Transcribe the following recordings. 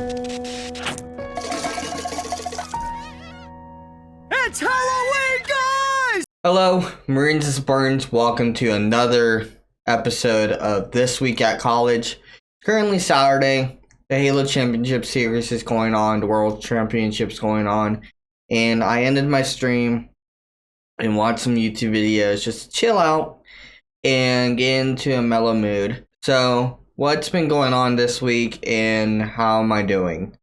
It's Halloween, guys! Hello, Marines and Spartans. Welcome to another episode of This Week at College. Currently Saturday. The Halo Championship Series is going on. The World Championship's going on. And I ended my stream and watched some YouTube videos just to chill out and get into a mellow mood. So, what's been going on this week and how am I doing?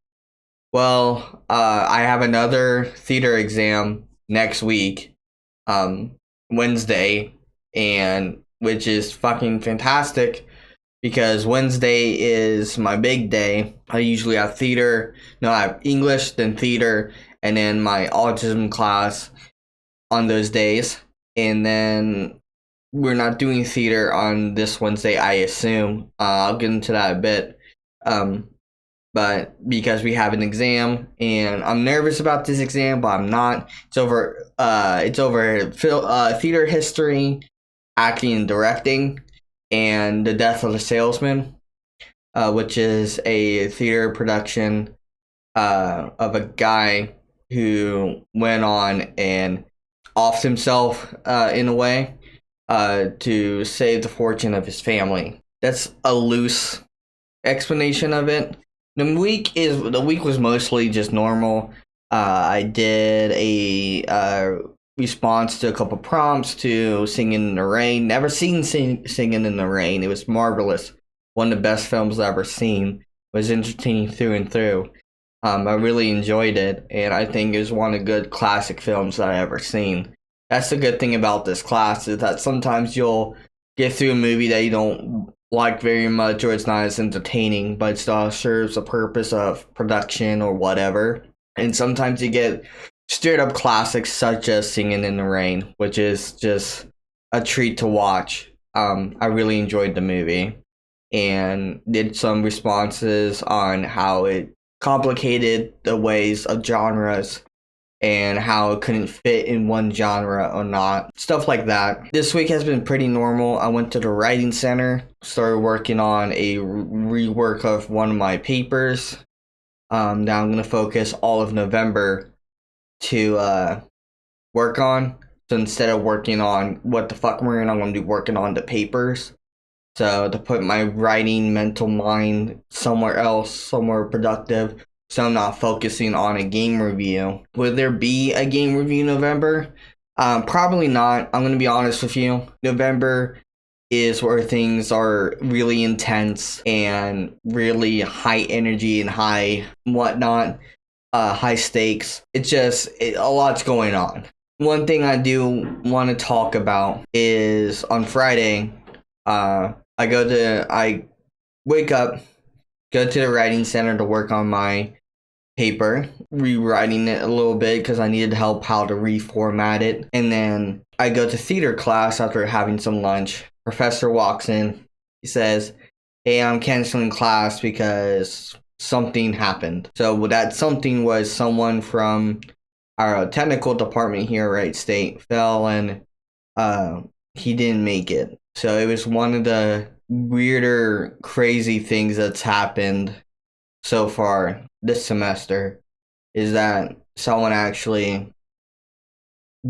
Well, I have another theater exam next week, Wednesday, and which is fucking fantastic because Wednesday is my big day. I usually have I have English, then theater, and then my autism class on those days. And then we're not doing theater on this Wednesday, I assume. I'll get into that a bit. But because we have an exam, and I'm nervous about this exam, but I'm not. It's over theater history, acting and directing, and The Death of the Salesman, which is a theater production of a guy who went on and offed himself in a way to save the fortune of his family. That's a loose explanation of it. The week was mostly just normal. I did a response to a couple prompts to Singing in the Rain. Never seen Singing in the Rain. It was marvelous. One of the best films I've ever seen. It was entertaining through and through. I really enjoyed it, and I think it was one of the good classic films that I've ever seen. That's the good thing about this class, is that sometimes you'll get through a movie that you don't like very much, or it's not as entertaining, but it still serves a purpose of production or whatever. And sometimes you get straight up classics such as Singing in the Rain, which is just a treat to watch. I really enjoyed the movie and did some responses on how it complicated the ways of genres and how it couldn't fit in one genre or not. Stuff like that. This week has been pretty normal. I went to the writing center, started working on a rework of one of my papers. Now I'm going to focus all of November to work on. So instead of working on What the Fuck Marine, I'm going to be working on the papers. So to put my writing mental mind somewhere else, somewhere productive, so I'm not focusing on a game review. Will there be a game review in November? Probably not. I'm going to be honest with you. November is where things are really intense and really high energy and high whatnot, high stakes. A lot's going on. One thing I do want to talk about is on Friday, I wake up, go to the writing center to work on my paper, rewriting it a little bit because I needed help how to reformat it. And then I go to theater class after having some lunch. Professor walks in. He says, "Hey, I'm canceling class because something happened." So that something was someone from our technical department here at Wright State fell and he didn't make it. So it was one of the weirder, crazy things that's happened so far this semester, is that someone actually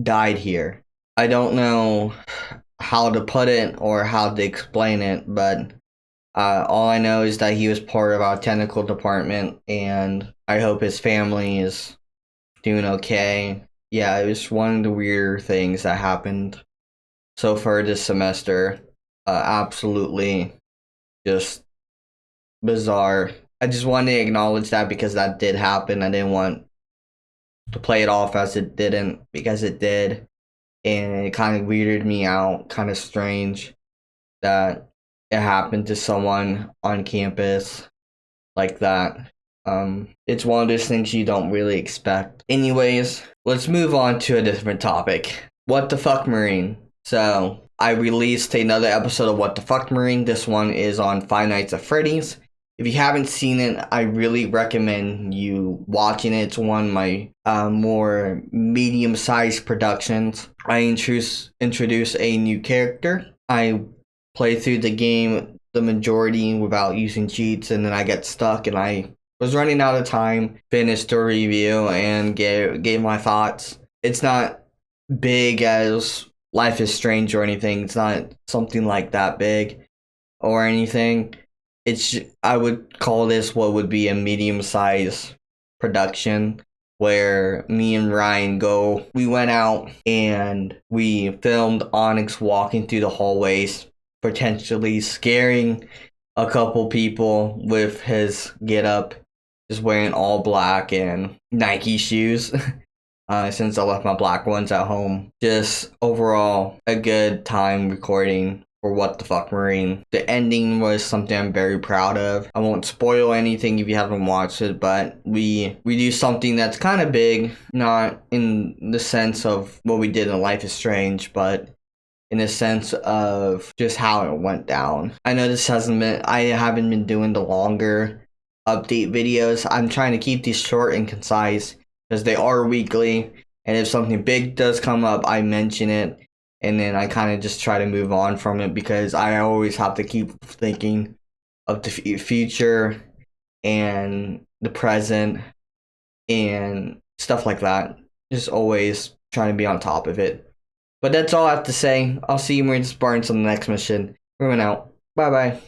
died here. I don't know how to put it or how to explain it, but all I know is that he was part of our technical department, and I hope his family is doing okay. Yeah, it was one of the weirder things that happened so far this semester. Absolutely just bizarre. I just wanted to acknowledge that because that did happen. I didn't want to play it off as it didn't, because it did. And it kind of weirded me out, kind of strange that it happened to someone on campus like that. It's one of those things you don't really expect. Anyways, let's move on to a different topic. What the fuck, Marine? So, I released another episode of What the Fuck, Marine. This one is on Five Nights at Freddy's. If you haven't seen it, I really recommend you watching it. It's one of my more medium-sized productions. I introduce a new character. I play through the game the majority without using cheats, and then I get stuck and I was running out of time, finished the review, and gave my thoughts. It's not big as Life is Strange or anything. It's not something like that big or anything. I would call this what would be a medium-sized production, where me and Ryan we went out and we filmed Onyx walking through the hallways, potentially scaring a couple people with his getup, just wearing all black and Nike shoes. Since I left my black ones at home. Just overall a good time recording for What the Fuck Marine. The ending was something I'm very proud of. I won't spoil anything if you haven't watched it, but we do something that's kind of big, not in the sense of what we did in Life is Strange, but in the sense of just how it went down. I know I haven't been doing the longer update videos. I'm trying to keep these short and concise because they are weekly, and if something big does come up, I mention it, and then I kind of just try to move on from it, because I always have to keep thinking of the future and the present and stuff like that. Just always trying to be on top of it. But that's all I have to say. I'll see you Marine Spartans on the next mission. Moving out. Bye bye.